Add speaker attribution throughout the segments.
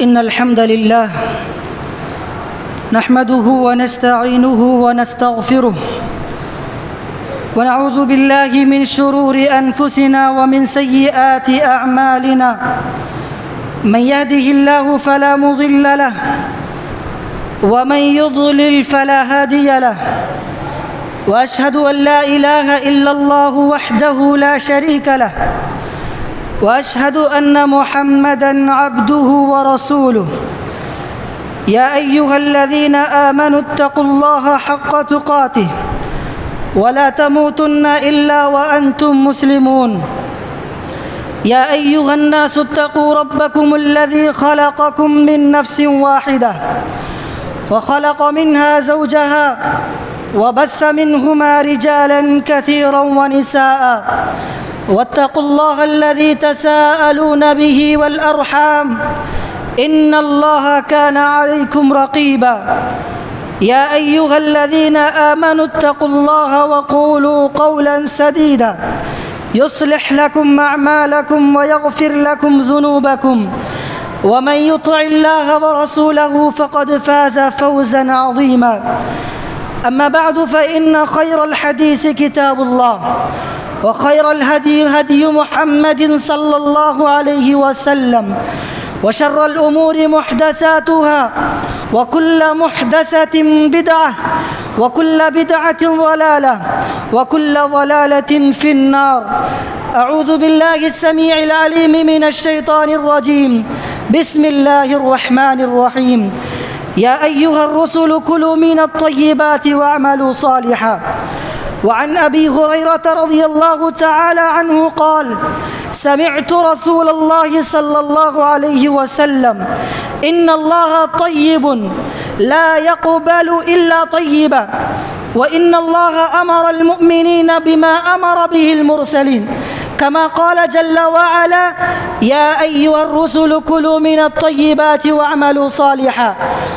Speaker 1: إن الحمد لله نحمده ونستعينه ونستغفره ونعوذ بالله من شرور أنفسنا ومن سيئات أعمالنا من يهده الله فلا مضل له ومن يضلل فلا هادي له وأشهد أن لا إله إلا الله وحده لا شريك له وأشهد أن محمدًا عبده ورسوله يا أيها الذين آمنوا اتقوا الله حق تقاته ولا تموتن إلا وأنتم مسلمون يا أيها الناس اتقوا ربكم الذي خلقكم من نفس واحدة وخلق منها زوجها وبث منهما رجالا كثيرا ونساء واتقوا الله الذي تساءلون به والأرحام إن الله كان عليكم رقيبا يا أيها الذين آمنوا اتقوا الله وقولوا قولا سديدا يصلح لكم أعمالكم ويغفر لكم ذنوبكم ومن يطع الله ورسوله فقد فاز فوزا عظيما أما بعد فإن خير الحديث كتاب الله وخير الهدي هدي محمد صلى الله عليه وسلم وشر الأمور محدثاتها وكل محدثة بدعة وكل بدعة ضلالة وكل ضلالة في النار. أعوذ بالله السميع العليم من الشيطان الرجيم. بسم الله الرحمن الرحيم. يا أيها الرسل كلوا من الطيبات واعملوا صالحا. وعن أبي هريرة رضي الله تعالى عنه قال: سمعت رسول الله صلى الله عليه وسلم: إن الله طيب لا يقبل إلا طيبا وإن الله أمر المؤمنين بما أمر به المرسلين كما قال جل وعلا: يا أيها الرسل كلوا من الطيبات واعملوا صالحا.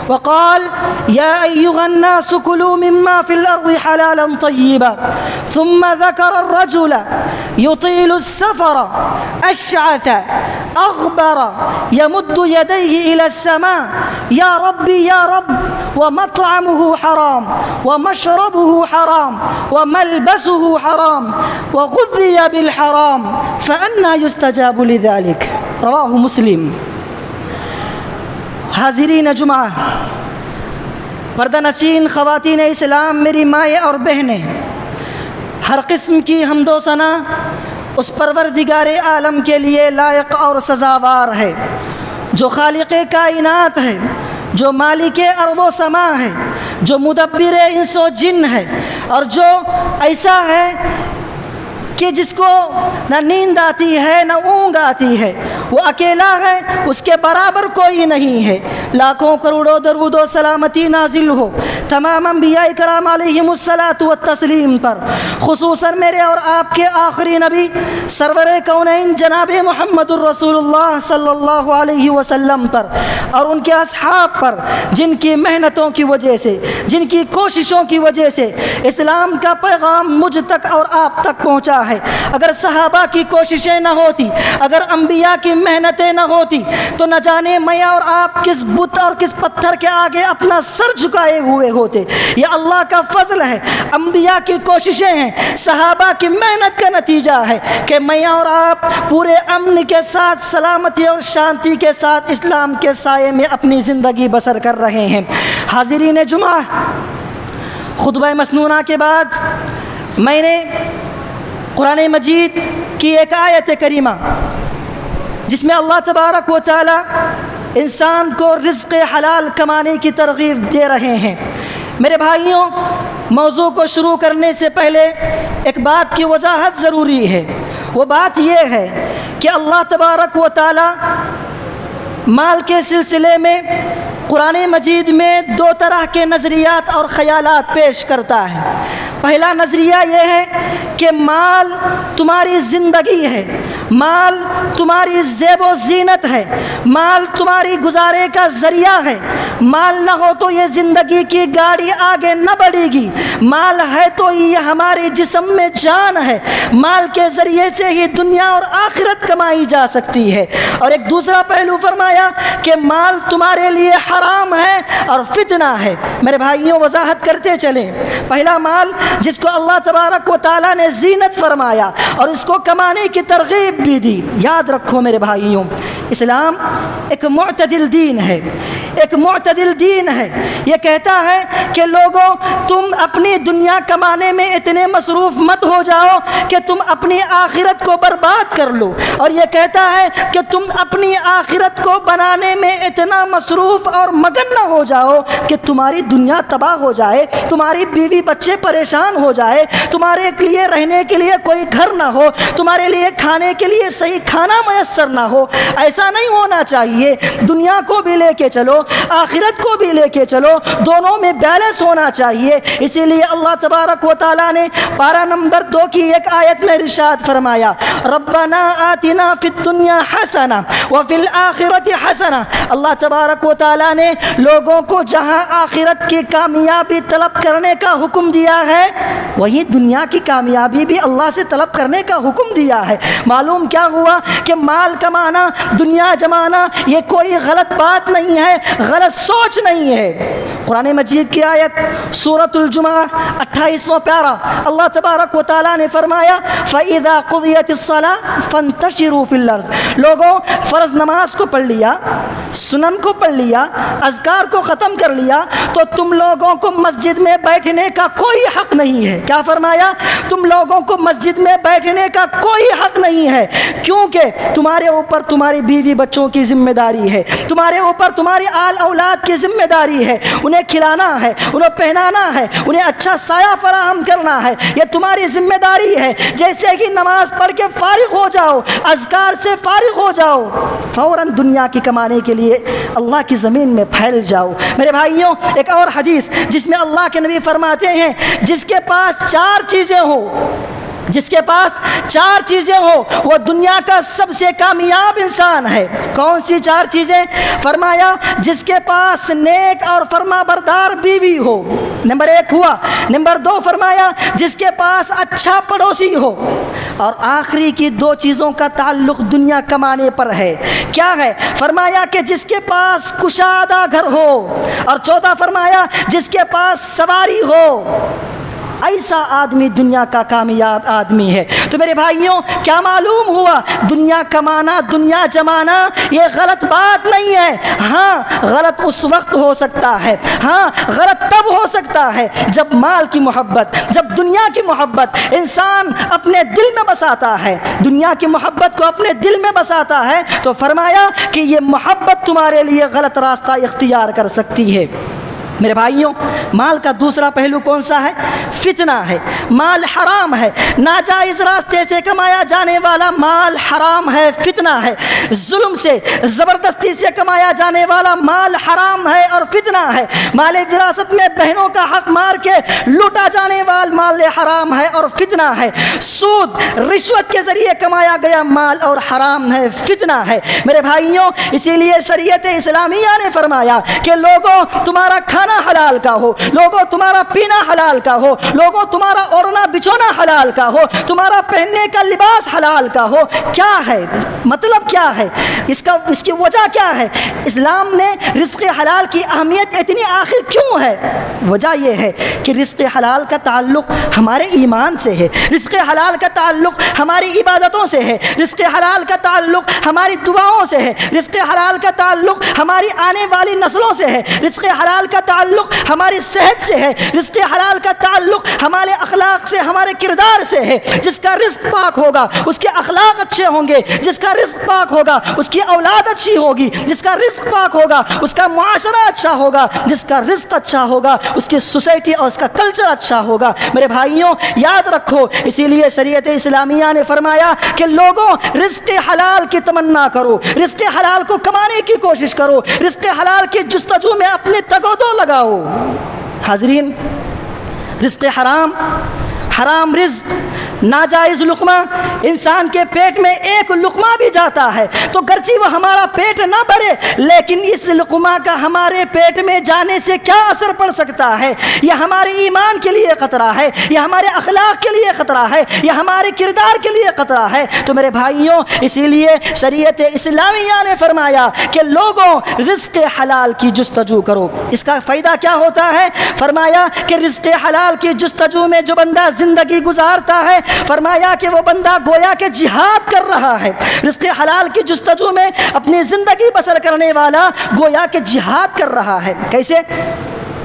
Speaker 1: وقال: يا أيها الناس كلوا مما في الأرض حلالا طيبا. ثم ذكر الرجل يطيل السفر أشعث أغبر يمد يديه إلى السماء: يا ربي يا رب، ومطعمه حرام ومشربه حرام وملبسه حرام وغذي بالحرام فأنى يستجاب لذلك. رواہ مسلم. حاضرین جمعہ، پردہ نشین خواتین اسلام، میری مائیں اور بہنیں، ہر قسم کی حمد و ثنا اس پروردگار عالم کے لیے لائق اور سزاوار ہے جو خالق کائنات ہے، جو مالک ارض و سما ہے، جو مدبر انس و جن ہے، اور جو ایسا ہے کہ جس کو نہ نیند آتی ہے نہ اونگ آتی ہے، وہ اکیلا ہے، اس کے برابر کوئی نہیں ہے۔ لاکھوں کروڑوں درود و سلامتی نازل ہو تمام انبیاء کرام علیہم الصلاۃ والتسلیم پر، خصوصاً میرے اور آپ کے آخری نبی سرور کونین جناب محمد الرسول اللہ صلی اللہ علیہ وسلم پر، اور ان کے اصحاب پر، جن کی محنتوں کی وجہ سے، جن کی کوششوں کی وجہ سے اسلام کا پیغام مجھ تک اور آپ تک پہنچا ہے۔ اگر صحابہ کی کوششیں نہ ہوتی، اگر انبیاء کی محنتیں نہ ہوتی، تو نہ جانے میں اور آپ کس بت اور کس پتھر کے آگے اپنا سر جھکائے ہوئے ہوتے۔ یہ اللہ کا فضل ہے، انبیاء کی کوششیں ہیں، صحابہ کی محنت کا نتیجہ ہے کہ میں اور آپ پورے امن کے ساتھ، سلامتی اور شانتی کے ساتھ اسلام کے سائے میں اپنی زندگی بسر کر رہے ہیں۔ حاضرین جمعہ، خطبہ مسنونہ کے بعد میں نے قرآن مجید کی ایک آیت کریمہ جس میں اللہ تبارک و تعالی انسان کو رزق حلال کمانے کی ترغیب دے رہے ہیں۔ میرے بھائیوں، موضوع کو شروع کرنے سے پہلے ایک بات کی وضاحت ضروری ہے۔ وہ بات یہ ہے کہ اللہ تبارک و تعالی مال کے سلسلے میں قرآن مجید میں دو طرح کے نظریات اور خیالات پیش کرتا ہے۔ پہلا نظریہ یہ ہے کہ مال تمہاری زندگی ہے، مال تمہاری زیب و زینت ہے، مال تمہاری گزارے کا ذریعہ ہے، مال نہ ہو تو یہ زندگی کی گاڑی آگے نہ بڑھے گی، مال ہے تو یہ ہمارے جسم میں جان ہے، مال کے ذریعے سے ہی دنیا اور آخرت کمائی جا سکتی ہے۔ اور ایک دوسرا پہلو فرمایا کہ مال تمہارے لیے حرام ہے اور فتنہ ہے۔ میرے بھائیوں وضاحت کرتے چلیں، پہلا مال جس کو اللہ تبارک و تعالیٰ نے زینت فرمایا اور اس کو کمانے کی ترغیب بھی دی۔ یاد رکھو میرے بھائیوں، اسلام ایک معتدل دین ہے، ایک معتدل دین ہے۔ یہ کہتا ہے کہ لوگوں تم اپنی دنیا کمانے میں اتنے مصروف مت ہو جاؤ کہ تم اپنی آخرت کو برباد کر لو، اور یہ کہتا ہے کہ تم اپنی آخرت کو بنانے میں اتنا مصروف اور مگن نہ ہو جاؤ کہ تمہاری دنیا تباہ ہو جائے، تمہاری بیوی بچے پریشان ہو جائے، تمہارے لیے رہنے کے لیے کوئی گھر نہ ہو، تمہارے لیے کھانے کے لیے صحیح کھانا میسر نہ ہو۔ ایسا نہیں ہونا چاہیے۔ دنیا کو بھی لے کے چلو، آخرت کو بھی لے کے چلو، دونوں میں بیلنس ہونا چاہیے۔ اسی لیے اللہ تبارک و تعالیٰ نے پارہ نمبر 2 کی ایک آیت میں ارشاد فرمایا، ربنا آتنا فی الدنیا حسنہ وفی الآخرۃ حسنہ۔ اللہ تبارک و تعالیٰ نے لوگوں کو جہاں آخرت کی کامیابی طلب کرنے کا حکم دیا ہے، وہی دنیا کی کامیابی بھی اللہ سے طلب کرنے کا حکم دیا ہے۔ معلوم کیا ہوا کہ مال کمانا، دنیا جمانا یہ کوئی غلط بات نہیں ہے، غلط سوچ نہیں ہے۔ قرآن مجید کی آیت سورۃ الجمعہ 28واں پیارا، اللہ تبارک و تعالیٰ نے فرمایا فَإِذَا قُضِيَتِ الصَّلَاةُ فَانتَشِرُوا فِي الْأَرْضِ۔ لوگوں فرض نماز کو پڑھ لیا، سنن کو پڑھ لیا، اذکار کو ختم کر لیا تو تم لوگوں کو مسجد میں بیٹھنے کا کوئی حق نہیں ہے۔ کیا فرمایا؟ تم لوگوں کو مسجد میں بیٹھنے کا کوئی حق نہیں ہے، کیونکہ تمہارے اوپر تمہاری بیوی بچوں کی ذمہ داری ہے، تمہارے اوپر تمہاری آل اولاد کی ذمہ داری ہے، انہیں کھلانا ہے، انہیں پہنانا ہے، انہیں اچھا سایہ فراہم کرنا ہے، یہ تمہاری ذمہ داری ہے۔ جیسے ہی نماز پڑھ کے فارغ ہو جاؤ، اذکار سے فارغ ہو جاؤ، فوراً دنیا کی کمانے کے لیے اللہ کی زمین میں پھیل جاؤ۔ میرے بھائیوں ایک اور حدیث جس میں اللہ کے نبی فرماتے ہیں جس کے پاس 4 چیزیں ہوں، جس کے پاس 4 چیزیں ہو وہ دنیا کا سب سے کامیاب انسان ہے۔ کون سی 4 چیزیں؟ فرمایا جس کے پاس نیک اور فرما بردار بیوی ہو، نمبر 1 ہوا۔ نمبر 2 فرمایا جس کے پاس اچھا پڑوسی ہو، اور آخری کی 2 چیزوں کا تعلق دنیا کمانے پر ہے۔ کیا ہے؟ فرمایا کہ جس کے پاس کشادہ گھر ہو، اور چوتھا فرمایا جس کے پاس سواری ہو۔ ایسا آدمی دنیا کا کامیاب آدمی ہے۔ تو میرے بھائیوں کیا معلوم ہوا؟ دنیا کمانا، دنیا جمانا یہ غلط بات نہیں ہے۔ ہاں غلط اس وقت ہو سکتا ہے، ہاں غلط تب ہو سکتا ہے جب مال کی محبت، جب دنیا کی محبت انسان اپنے دل میں بساتا ہے، دنیا کی محبت کو اپنے دل میں بساتا ہے تو فرمایا کہ یہ محبت تمہارے لیے غلط راستہ اختیار کر سکتی ہے۔ میرے بھائیوں مال کا دوسرا پہلو کون سا ہے؟ فتنہ ہے۔ مال حرام ہے، ناجائز راستے سے کمایا جانے والا مال حرام ہے، فتنہ ہے۔ ظلم سے، زبردستی سے کمایا جانے والا مال حرام ہے اور فتنہ ہے۔ مال وراثت میں بہنوں کا حق مار کے لوٹا جانے والا مال حرام ہے اور فتنہ ہے۔ سود، رشوت کے ذریعے کمایا گیا مال اور حرام ہے، فتنہ ہے۔ میرے بھائیوں اسی لیے شریعت اسلامیہ نے فرمایا کہ لوگوں تمہارا کھانا حلال کا ہو، لوگوں تمہارا پینا حلال کا ہو، لوگوں تمہارا اوڑھنا بچھونا حلال کا ہو، تمہارا پہننے کا لباس حلال کا ہو۔ کیا ہے مطلب؟ کیا ہے اس کی وجہ کیا ہے؟ اسلام نے رزق حلال کی اہمیت اتنی آخر کیوں ہے؟ وجہ یہ ہے کہ رزق حلال کا تعلق ہمارے ایمان سے ہے، رزق حلال کا تعلق ہماری عبادتوں سے ہے، رزق حلال کا تعلق ہماری دعاؤں سے ہے، رزق حلال کا تعلق ہماری آنے والی نسلوں سے ہے، رزق حلال کا تعلق ہماری صحت سے ہے، رزق حلال کا تعلق ہمارے اخلاق سے، ہمارے کردار سے ہے۔ جس کا رزق پاک ہوگا اس کے اخلاق اچھے ہوں گے، جس کا رزق پاک ہوگا اس کی اولاد اچھی ہوگی، جس کا رزق پاک ہوگا اس کا معاشرہ اچھا ہوگا، جس کا رزق اچھا ہوگا اس کی سوسائٹی اور اس کا کلچر اچھا ہوگا۔ میرے بھائیوں یاد رکھو اسی لیے شریعت اسلامیہ نے فرمایا کہ لوگوں رزق حلال کی تمنا کرو، رزق حلال کو کمانے کی کوشش کرو، رزق حلال کی جستجو میں اپنے تگ و دو لگاؤ۔ حاضرین رزق حرام حرام رزق، ناجائز لقمہ انسان کے پیٹ میں ایک لقمہ بھی جاتا ہے تو گرچہ وہ ہمارا پیٹ نہ بھرے لیکن اس لقمہ کا ہمارے پیٹ میں جانے سے کیا اثر پڑ سکتا ہے؟ یہ ہمارے ایمان کے لیے خطرہ ہے، یہ ہمارے اخلاق کے لیے خطرہ ہے، یہ ہمارے کردار کے لیے خطرہ ہے۔ تو میرے بھائیوں، اسی لیے شریعت اسلامیہ نے فرمایا کہ لوگوں رزق حلال کی جستجو کرو۔ اس کا فائدہ کیا ہوتا ہے؟ فرمایا کہ رزق حلال کی جستجو میں جو بندہ زندگی گزارتا ہے، فرمایا کہ وہ بندہ گویا کہ جہاد کر رہا ہے۔ رزق حلال کی جستجو میں اپنی زندگی بسر کرنے والا گویا کہ جہاد کر رہا ہے۔ کیسے؟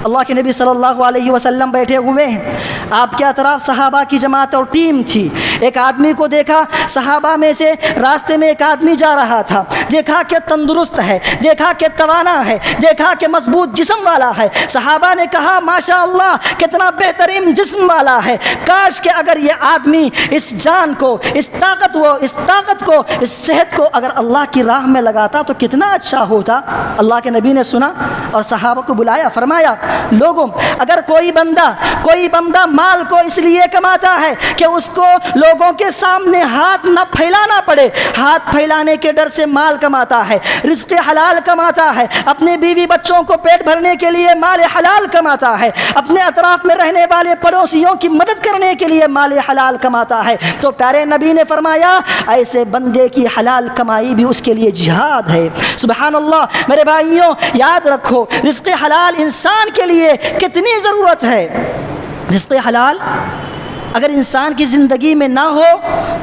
Speaker 1: اللہ کے نبی صلی اللہ علیہ وسلم بیٹھے ہوئے ہیں، آپ کے اطراف صحابہ کی جماعت اور ٹیم تھی۔ ایک آدمی کو دیکھا، صحابہ میں سے راستے میں ایک آدمی جا رہا تھا، دیکھا کہ تندرست ہے، دیکھا کہ توانا ہے، دیکھا کہ مضبوط جسم والا ہے۔ صحابہ نے کہا ماشاء اللہ کتنا بہترین جسم والا ہے، کاش کہ اگر یہ آدمی اس جان کو، اس طاقت کو، اس صحت کو اگر اللہ کی راہ میں لگاتا تو کتنا اچھا ہوتا۔ اللہ کے نبی نے سنا اور صحابہ کو بلایا، فرمایا لوگوں اگر کوئی بندہ مال کو اس لیے کماتا ہے کہ اس کو لوگوں کے سامنے ہاتھ نہ پھیلانا پڑے، ہاتھ پھیلانے کے ڈر سے مال کماتا ہے، رزق حلال کماتا ہے، اپنے بیوی بچوں کو پیٹ بھرنے کے لیے مال حلال کماتا ہے، اپنے اطراف میں رہنے والے پڑوسیوں کی مدد کرنے کے لیے مال حلال کماتا ہے، تو پیارے نبی نے فرمایا ایسے بندے کی حلال کمائی بھی اس کے لیے جہاد ہے۔ سبحان اللہ۔ میرے بھائیوں یاد رکھو رزق حلال انسان کے لیے کتنی ضرورت ہے۔ رزق حلال اگر انسان کی زندگی میں نہ ہو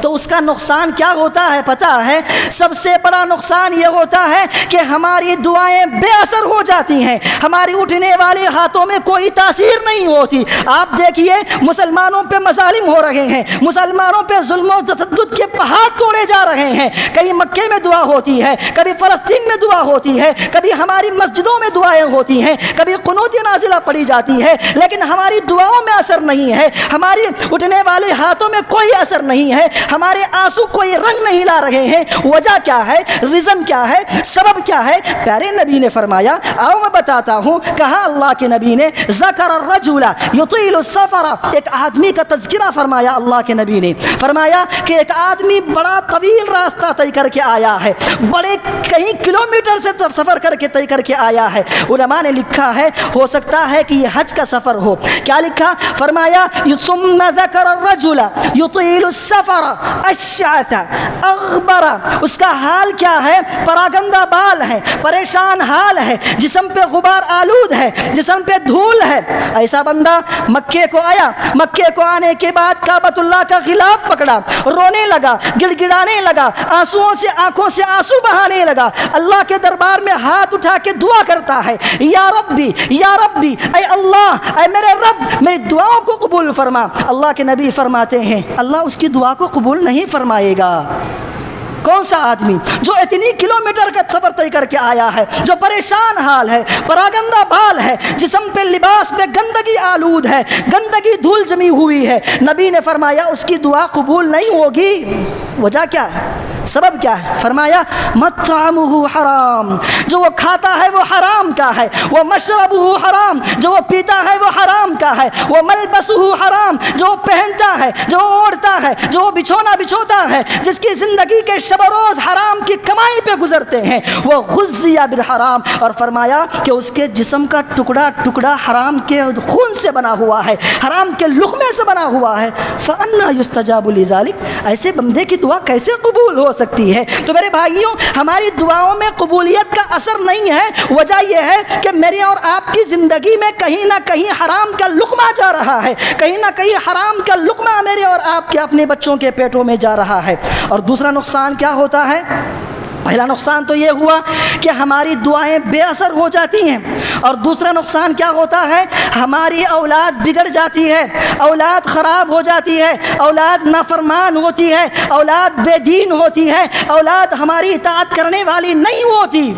Speaker 1: تو اس کا نقصان کیا ہوتا ہے پتہ ہے؟ سب سے بڑا نقصان یہ ہوتا ہے کہ ہماری دعائیں بے اثر ہو جاتی ہیں، ہماری اٹھنے والے ہاتھوں میں کوئی تاثیر نہیں ہوتی۔ آپ دیکھیے مسلمانوں پہ مظالم ہو رہے ہیں، مسلمانوں پہ ظلم و تشدد کے پہاڑ توڑے جا رہے ہیں، کہیں مکے میں دعا ہوتی ہے، کبھی فلسطین میں دعا ہوتی ہے، کبھی ہماری مسجدوں میں دعائیں ہوتی ہیں، کبھی قنوت نازلہ پڑھی جاتی ہے، لیکن ہماری دعاؤں میں اثر نہیں ہے، ہماری اٹھنے والے ہاتھوں میں کوئی اثر نہیں ہے، ہمارے آنسو کوئی رنگ نہیں لا رہے ہیں۔ وجہ کیا ہے؟ ریزن کیا ہے؟ سبب کیا ہے؟ پیارے نبی نے فرمایا، آؤ میں بتاتا ہوں۔ کہا اللہ کے نبی نے ذکر الرجل یطیل السفر، ایک آدمی کا تذکرہ فرمایا اللہ کے نبی نے، فرمایا کہ ایک آدمی بڑا طویل راستہ طے کر کے آیا ہے، بڑے کئی کلومیٹر سے سفر کر کے طے کر کے آیا ہے۔ علماء نے لکھا ہے ہو سکتا ہے کہ یہ حج کا سفر ہو۔ کیا لکھا؟ فرمایا ثم ذکر الرجل یطیل السفر اشعث اغبر، اس کا حال کیا ہے؟ پراگندہ بال ہے، پریشان حال ہے، جسم پہ غبار آلود ہے، جسم پہ دھول ہے۔ ایسا بندہ مکے کو آیا، مکے کو آنے کے بعد کعبۃ اللہ کا غلاف پکڑا، رونے لگا، گڑ گڑانے لگا، آنسوؤں سے آنکھوں سے آنسو بہانے لگا، اللہ کے دربار میں ہاتھ اٹھا کے دعا کرتا ہے، یا ربی یا ربی، اے اللہ، اے میرے رب میری دعاؤں کو قبول فرما۔ اللہ کے نبی فرماتے ہیں اللہ اس کی دعا کو قبول نہیں فرمائے گا۔ کون سا آدمی جو اتنی کلومیٹر کا سفر طے کر کے آیا ہے، جو پریشان حال ہے، پراگندہ بال ہے، جسم پہ لباس پہ گندگی آلود ہے، گندگی دھول جمی ہوئی ہے، نبی نے فرمایا اس کی دعا قبول نہیں ہوگی۔ وجہ کیا ہے؟ سبب کیا ہے؟ فرمایا مطعمہ حرام، جو وہ کھاتا ہے وہ حرام کا ہے، وہ مشربہ حرام، جو وہ پیتا ہے وہ حرام کا ہے، وہ ملبسہ حرام، جو وہ پہنتا ہے، جو وہ اوڑھتا ہے، جو وہ بچھونا بچھوتا ہے، جس کی زندگی کے شب و روز حرام کی کمائی پہ گزرتے ہیں، وہ غذی بالحرام، اور فرمایا کہ اس کے جسم کا ٹکڑا ٹکڑا حرام کے خون سے بنا ہوا ہے، حرام کے لقمے سے بنا ہوا ہے۔ فأنا یستجاب لذلک، ایسے بندے کی دعا کیسے قبول ہو سکتی ہے؟ تو میرے بھائیوں ہماری دعاؤں میں قبولیت کا اثر نہیں ہے، وجہ یہ ہے کہ میری اور آپ کی زندگی میں کہیں نہ کہیں حرام کا لقمہ جا رہا ہے، کہیں نہ کہیں حرام کا لقمہ میرے اور آپ کے اپنے بچوں کے پیٹوں میں جا رہا ہے۔ اور دوسرا نقصان کیا ہوتا ہے؟ پہلا نقصان تو یہ ہوا کہ ہماری دعائیں بے اثر ہو جاتی ہیں، اور دوسرا نقصان کیا ہوتا ہے؟ ہماری اولاد بگڑ جاتی ہے، اولاد خراب ہو جاتی ہے، اولاد نافرمان ہوتی ہے، اولاد بے دین ہوتی ہے، اولاد ہماری اطاعت کرنے والی نہیں ہوتی۔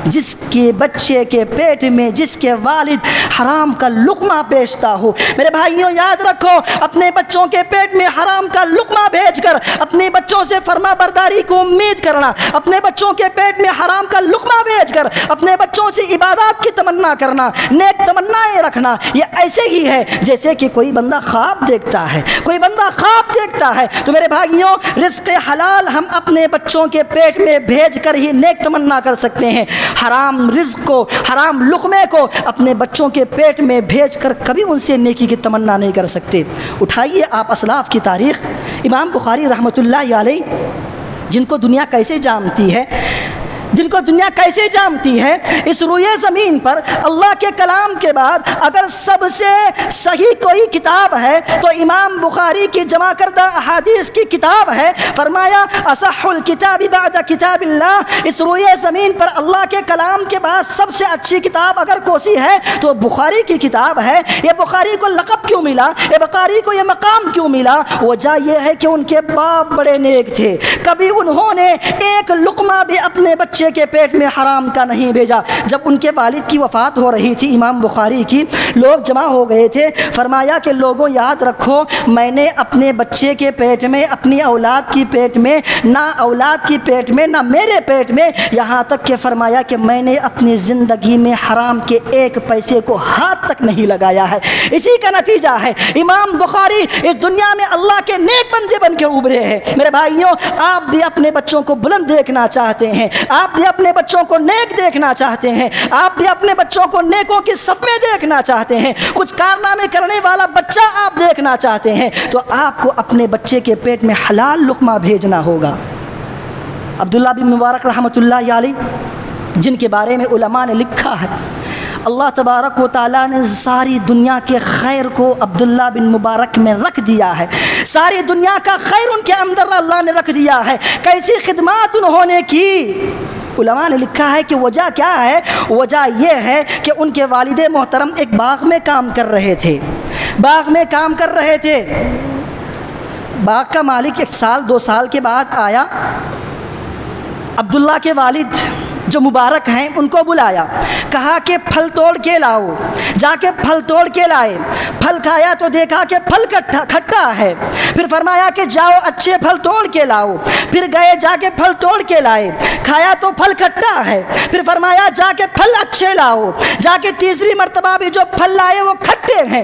Speaker 1: جس کے بچے کے پیٹ میں جس کے والد حرام کا لقمہ بیچتا ہو۔ میرے بھائیوں یاد رکھو، اپنے بچوں کے پیٹ میں حرام کا لقمہ بھیج کر اپنے بچوں سے فرما برداری کو امید کرنا، اپنے بچوں کے پیٹ میں حرام کا لقمہ بھیج کر اپنے بچوں سے عبادات کی تمنا کرنا، نیک تمنائیں رکھنا، یہ ایسے ہی ہے جیسے کہ کوئی بندہ خواب دیکھتا ہے، کوئی بندہ خواب دیکھتا ہے۔ تو میرے بھائیوں، رزق حلال ہم اپنے بچوں کے پیٹ میں بھیج کر ہی نیک تمنا کر سکتے ہیں، حرام رزق کو، حرام لقمے کو اپنے بچوں کے پیٹ میں بھیج کر کبھی ان سے نیکی کی تمنا نہیں کر سکتے۔ اٹھائیے آپ اسلاف کی تاریخ، امام بخاری رحمۃ اللہ علیہ، جن کو دنیا کیسے جانتی ہے، جن کو دنیا کیسے جانتی ہے، اس روئے زمین پر اللہ کے کلام کے بعد اگر سب سے صحیح کوئی کتاب ہے تو امام بخاری کی جمع کردہ احادیث کی کتاب ہے۔ فرمایا اصح الکتاب بعد کتاب اللہ، اس روئے زمین پر اللہ کے کلام کے بعد سب سے اچھی کتاب اگر کوئی ہے تو بخاری کی کتاب ہے۔ یہ بخاری کو لقب کیوں ملا، یہ بخاری کو یہ مقام کیوں ملا؟ وجہ یہ ہے کہ ان کے باپ بڑے نیک تھے، کبھی انہوں نے ایک لقمہ بھی اپنے بچے کے پیٹ میں حرام کا نہیں بھیجا۔ جب ان کے والد کی وفات ہو رہی تھی امام بخاری کی، لوگ جمع ہو گئے تھے، فرمایا کہ لوگوں یاد رکھو، میں نے اپنے بچے کے پیٹ میں، اپنی اولاد کی پیٹ میں، نہ اولاد کی پیٹ میں نہ میرے پیٹ میں، یہاں تک کہ فرمایا کہ میں نے اپنی زندگی میں حرام کے ایک پیسے کو ہاتھ تک نہیں لگایا ہے۔ اسی کا نتیجہ ہے امام بخاری اس دنیا میں اللہ کے نیک بندے بن کے ابھرے ہیں۔ میرے بھائیوں، آپ بھی اپنے بچوں کو بلند دیکھنا چاہتے ہیں، آپ بھی اپنے بچوں کو نیک دیکھنا چاہتے ہیں، آپ بھی اپنے بچوں کو نیکوں کی صف میں دیکھنا چاہتے ہیں، کچھ کارنامے کرنے والا بچہ آپ دیکھنا چاہتے ہیں، تو آپ کو اپنے بچے کے پیٹ میں حلال لقمہ بھیجنا ہوگا۔ عبداللہ بن مبارک رحمۃ اللہ علیہ، جن کے بارے میں علماء نے لکھا ہے اللہ تبارک و تعالیٰ نے ساری دنیا کے خیر کو عبداللہ بن مبارک میں رکھ دیا ہے، ساری دنیا کا خیر ان کے اندر اللہ نے رکھ دیا ہے۔ کیسی خدمات انہوں نے کی، علماء نے لکھا ہے کہ وجہ کیا ہے؟ وجہ یہ ہے کہ ان کے والد محترم ایک باغ میں کام کر رہے تھے، باغ میں کام کر رہے تھے، باغ کا مالک 1 سال 2 سال کے بعد آیا، عبداللہ کے والد جو مبارک ہیں ان کو بلایا، کہا کہ پھل توڑ کے لاؤ، جا کے پھل توڑ کے لائے، پھل کھایا تو دیکھا کہ پھل کھٹا ہے، پھر فرمایا کہ جاؤ اچھے پھل توڑ کے لاؤ، پھر گئے جا کے پھل توڑ کے لائے، کھایا تو پھل کھٹا ہے، پھر فرمایا جا کے پھل اچھے لاؤ، جا کے تیسری مرتبہ بھی جو پھل لائے وہ کھٹے ہیں۔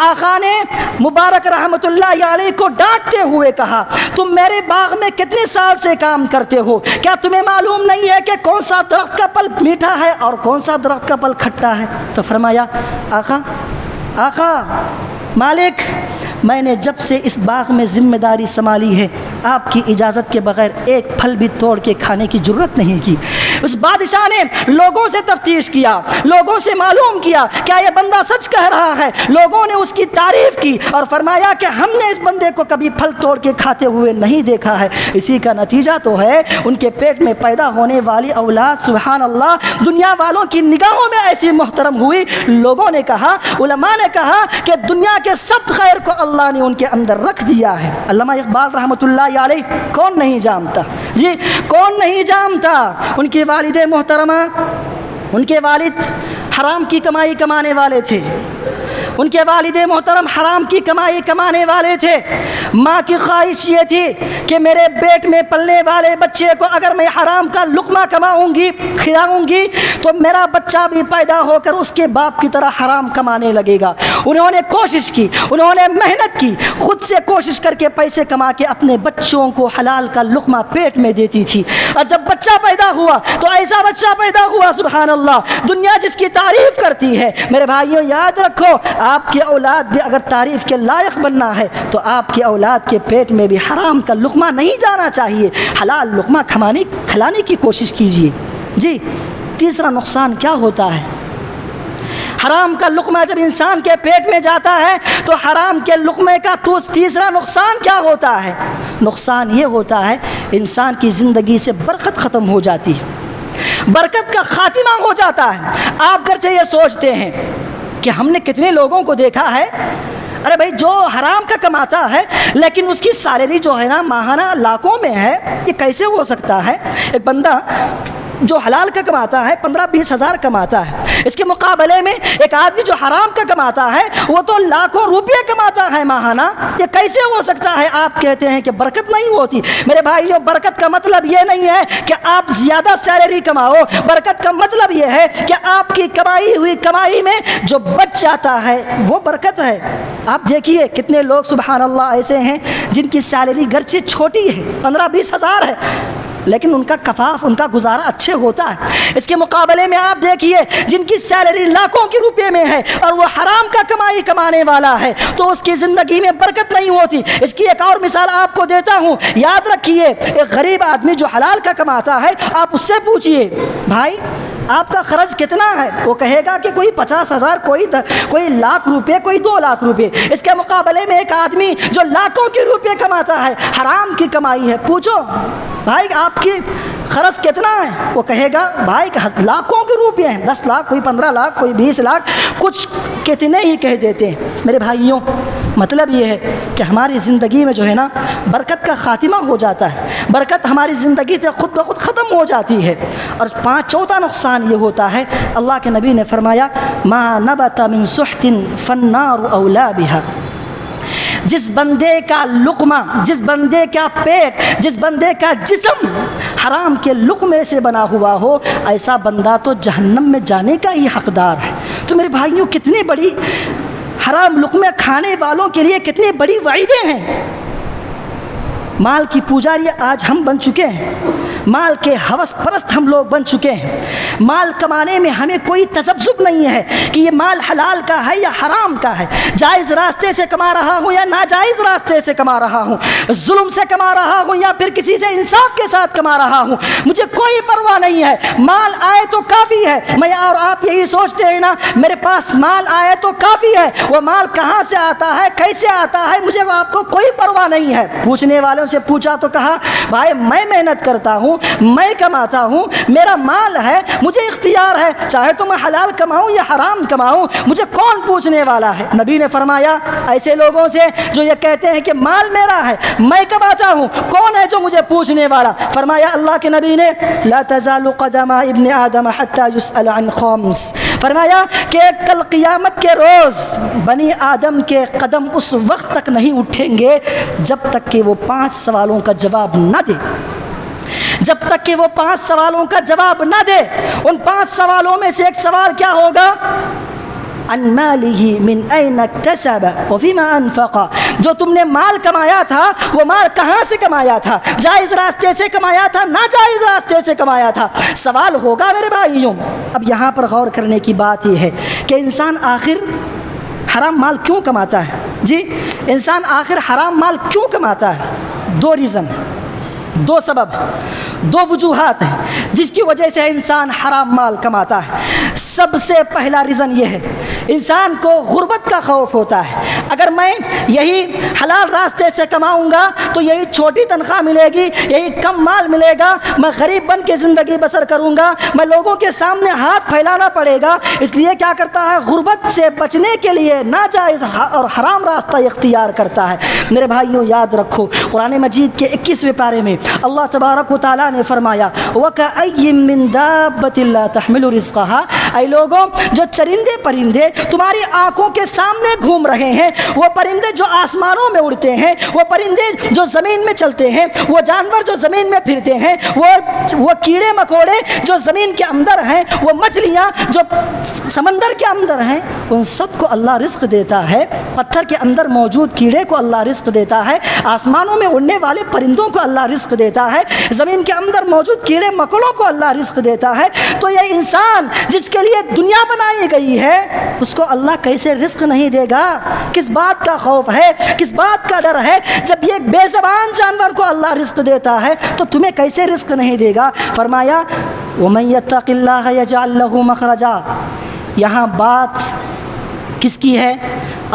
Speaker 1: آقا نے مبارک رحمت اللہ علیہ کو ڈانٹتے ہوئے کہا، تم میرے باغ میں کتنے سال سے کام کرتے ہو، کیا تمہیں معلوم نہیں ہے کہ کون سا درخت کا پھل میٹھا ہے اور کون سا درخت کا پھل کھٹا ہے؟ تو فرمایا آقا مالک، میں نے جب سے اس باغ میں ذمہ داری سنبھالی ہے آپ کی اجازت کے بغیر ایک پھل بھی توڑ کے کھانے کی جرت نہیں کی۔ اس بادشاہ نے لوگوں سے تفتیش کیا، لوگوں سے معلوم کیا کیا یہ بندہ سچ کہہ رہا ہے، لوگوں نے اس کی تعریف کی اور فرمایا کہ ہم نے اس بندے کو کبھی پھل توڑ کے کھاتے ہوئے نہیں دیکھا ہے۔ اسی کا نتیجہ تو ہے ان کے پیٹ میں پیدا ہونے والی اولاد سبحان اللہ دنیا والوں کی نگاہوں میں ایسی محترم ہوئی۔ لوگوں نے کہا، علماء نے کہا کہ دنیا کے سب خیر کو اللہ نے ان کے اندر رکھ دیا ہے۔ علامہ اقبال رحمۃ اللہ علیہ کون نہیں جانتا، جی کون نہیں جانتا، ان کی والد محترمہ، ان کے والد حرام کی کمائی کمانے والے تھے، ان کے والد محترم حرام کی کمائی کمانے والے تھے۔ ماں کی خواہش یہ تھی کہ میرے پیٹ میں پلنے والے بچے کو اگر میں حرام کا لقمہ کماؤں گی، کھلاؤں گی تو میرا بچہ بھی پیدا ہو کر اس کے باپ کی طرح حرام کمانے لگے گا۔ انہوں نے کوشش کی، انہوں نے محنت کی، خود سے کوشش کر کے پیسے کما کے اپنے بچوں کو حلال کا لقمہ پیٹ میں دیتی تھی، اور جب بچہ پیدا ہوا تو ایسا بچہ پیدا ہوا سبحان اللہ دنیا جس کی تعریف کرتی ہے۔ میرے بھائیوں یاد رکھو، آپ کی اولاد بھی اگر تعریف کے لائق بننا ہے تو آپ کی اولاد کے پیٹ میں بھی حرام کا لقمہ نہیں جانا چاہیے، حلال لقمہ کھلانے کی کوشش کیجیے۔ جی تیسرا نقصان کیا ہوتا ہے؟ حرام کا لقمہ جب انسان کے پیٹ میں جاتا ہے تو حرام کے لقمے کا تیسرا نقصان کیا ہوتا ہے؟ نقصان یہ ہوتا ہے انسان کی زندگی سے برکت ختم ہو جاتی ہے، برکت کا خاتمہ ہو جاتا ہے۔ آپ گرچہ یہ سوچتے ہیں کہ ہم نے کتنے لوگوں کو دیکھا ہے، ارے بھائی جو حرام کا کماتا ہے لیکن اس کی سیلری جو ہے نا ماہانہ لاکھوں میں ہے، یہ کیسے ہو سکتا ہے؟ ایک بندہ جو حلال کا کماتا ہے 15-20 ہزار کماتا ہے، اس کے مقابلے میں ایک آدمی جو حرام کا کماتا ہے وہ تو لاکھوں روپے کماتا ہے ماہانہ. یہ کیسے ہو سکتا ہے؟ آپ کہتے ہیں کہ برکت نہیں ہوتی. میرے بھائیوں، برکت کا مطلب یہ نہیں ہے کہ آپ زیادہ سیلری کماؤ. برکت کا مطلب یہ ہے کہ آپ کی کمائی ہوئی کمائی میں جو بچ جاتا ہے وہ برکت ہے. آپ دیکھیے کتنے لوگ سبحان اللہ ایسے ہیں جن کی سیلری گرچہ چھوٹی ہے، 15-20 ہزار ہے، لیکن ان کا کفاف، ان کا گزارا اچھے ہوتا ہے. اس کے مقابلے میں آپ دیکھیے جن کی سیلری لاکھوں کے روپے میں ہے اور وہ حرام کا کمائی کمانے والا ہے تو اس کی زندگی میں برکت نہیں ہوتی. اس کی ایک اور مثال آپ کو دیتا ہوں. یاد رکھیے، ایک غریب آدمی جو حلال کا کماتا ہے، آپ اس سے پوچھئے بھائی آپ کا خرچ کتنا ہے، وہ کہے گا کہ کوئی 50 ہزار، کوئی لاکھ روپے، کوئی 2 لاکھ روپے. اس کے مقابلے میں ایک آدمی جو لاکھوں کے روپے کماتا ہے، حرام کی کمائی ہے، پوچھو بھائی آپ کی خرچ کتنا ہے، وہ کہے گا بھائی لاکھوں کے روپے ہیں، 10 لاکھ، کوئی 15 لاکھ، کوئی 20 لاکھ، کچھ کتنے ہی کہہ دیتے ہیں. میرے بھائیوں، مطلب یہ ہے کہ ہماری زندگی میں جو ہے نا برکت کا خاتمہ ہو جاتا ہے. برکت ہماری زندگی سے خود بخود ختم ہو جاتی ہے. اور چوتھا نقصان یہ ہوتا ہے، اللہ کے نبی نے فرمایا ما نبت من سحت فالنار اولا بها. جس بندے کا لقمہ، جس بندے کا پیٹ، جس بندے کا جسم حرام کے لقمے سے بنا ہوا ہو، ایسا بندہ تو جہنم میں جانے کا ہی حقدار ہے. تو میرے بھائیوں، کتنی بڑی حرام لقمے کھانے والوں کے لیے کتنی بڑی وعیدیں ہیں. مال کی پجاری آج ہم بن چکے ہیں، مال کے ہوس پرست ہم لوگ بن چکے ہیں. مال کمانے میں ہمیں کوئی تذبذب نہیں ہے کہ یہ مال حلال کا ہے یا حرام کا ہے، جائز راستے سے کما رہا ہوں یا ناجائز راستے سے کما رہا ہوں، ظلم سے کما رہا ہوں یا پھر کسی سے انصاف کے ساتھ کما رہا ہوں، مجھے کوئی پرواہ نہیں ہے. مال آئے تو کافی ہے. میں اور آپ یہی سوچتے ہیں نا، میرے پاس مال آئے تو کافی ہے. وہ مال کہاں سے آتا ہے، کیسے آتا ہے، مجھے آپ کو کوئی پرواہ نہیں ہے. پوچھنے والوں سے پوچھا تو کہا بھائی میں محنت کرتا ہوں، میں کماتا ہوں، میرا مال ہے، مجھے اختیار ہے، چاہے تو میں حلال کماؤں یا حرام کماؤں، مجھے کون پوچھنے والا ہے. نبی نے فرمایا ایسے لوگوں سے جو یہ کہتے ہیں کہ مال میرا ہے، میں کماتا ہوں، کون ہے جو مجھے پوچھنے والا؟ فرمایا اللہ کے نبی نے لا تزال قدم ابن آدم حتى يسأل عن خمس. فرمایا کہ کل قیامت کے روز بنی آدم کے قدم اس وقت تک نہیں اٹھیں گے جب تک کہ وہ 5 سوالوں کا جواب نہ دے. جب تک کہ وہ 5 سوالوں کا جواب نہ دے. ان 5 سوالوں میں سے ایک سوال کیا ہوگا؟ عن ماله من أين اكتسب وفيما أنفق. جو تم نے مال کمایا تھا وہ مال کہاں سے کمایا تھا؟ جائز راستے سے کمایا تھا، ناجائز راستے سے کمایا تھا؟ سوال ہوگا میرے بھائیوں. اب یہاں پر غور کرنے کی بات یہ ہے کہ انسان آخر حرام مال کیوں کماتا ہے؟ جی، انسان آخر حرام مال کیوں کماتا ہے؟ 2 ریزن، 2 سبب، 2 وجوہات ہیں جس کی وجہ سے انسان حرام مال کماتا ہے. سب سے پہلا ریزن یہ ہے، انسان کو غربت کا خوف ہوتا ہے. اگر میں یہی حلال راستے سے کماؤں گا تو یہی چھوٹی تنخواہ ملے گی، یہی کم مال ملے گا، میں غریب بن کے زندگی بسر کروں گا، میں لوگوں کے سامنے ہاتھ پھیلانا پڑے گا. اس لیے کیا کرتا ہے؟ غربت سے بچنے کے لیے ناجائز اور حرام راستہ اختیار کرتا ہے. میرے بھائیوں یاد رکھو، قرآن مجید کے 21ویں پارے میں اللہ تبارک و تعالیٰ نے فرمایا وَكَأَيٍّ مِّن دَابَّةٍ لَّا تَحْمِلُ رِزْقَهَا. اے لوگوں، جو چرندے پرندے تمہاری آنکھوں کے سامنے گھوم رہے ہیں، وہ پرندے جو آسمانوں میں اڑتے ہیں، وہ پرندے جو زمین میں چلتے ہیں، وہ جانور جو زمین میں پھرتے ہیں، وہ کیڑے مکوڑے جو زمین کے اندر ہیں، وہ مچھلیاں جو سمندر کے اندر ہیں، ان سب کو اللہ رزق دیتا ہے. پتھر کے اندر موجود کیڑے کو اللہ رزق دیتا ہے، آسمانوں میں اڑنے والے پرندوں کو اللہ رزق دیتا ہے، زمین کے اندر موجود کیڑے مکوڑوں کو اللہ رزق دیتا ہے. تو یہ انسان جس کے لیے دنیا بنائی گئی ہے، اس کو اللہ کیسے رزق نہیں دے گا؟ کس بات کا خوف ہے، کس بات کا ڈر ہے؟ جب یہ بے زبان جانور کو اللہ رزق دیتا ہے تو تمہیں کیسے رزق نہیں دے گا؟ فرمایا وَمَن يَتَّقِ اللَّهَ يَجْعَل لَّهُ مَخْرَجًا. یہاں بات کس کی ہے؟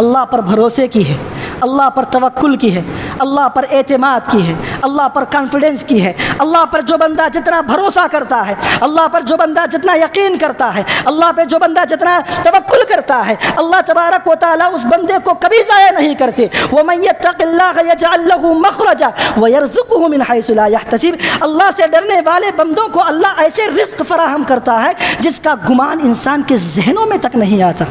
Speaker 1: اللہ پر بھروسے کی ہے. اللہ پر توکل کی ہے، اللہ پر اعتماد کی ہے، اللہ پر کانفیڈنس کی ہے۔ اللہ پر جو بندہ جتنا بھروسہ کرتا ہے، اللہ پر جو بندہ جتنا یقین کرتا ہے، اللہ پہ جو بندہ جتنا توکل کرتا ہے، اللہ تبارک و تعالیٰ اس بندے کو کبھی ضائع نہیں کرتے۔ وَمَن يَتَّقِ اللَّهَ يَجْعَل لَّهُ مَخْرَجًا وَيَرْزُقْهُ مِنْ حَيْثُ لَا يَحْتَسِبُ۔ اللہ سے ڈرنے والے بندوں کو اللہ ایسے رزق فراہم کرتا ہے جس کا گمان انسان کے ذہنوں میں تک نہیں آتا۔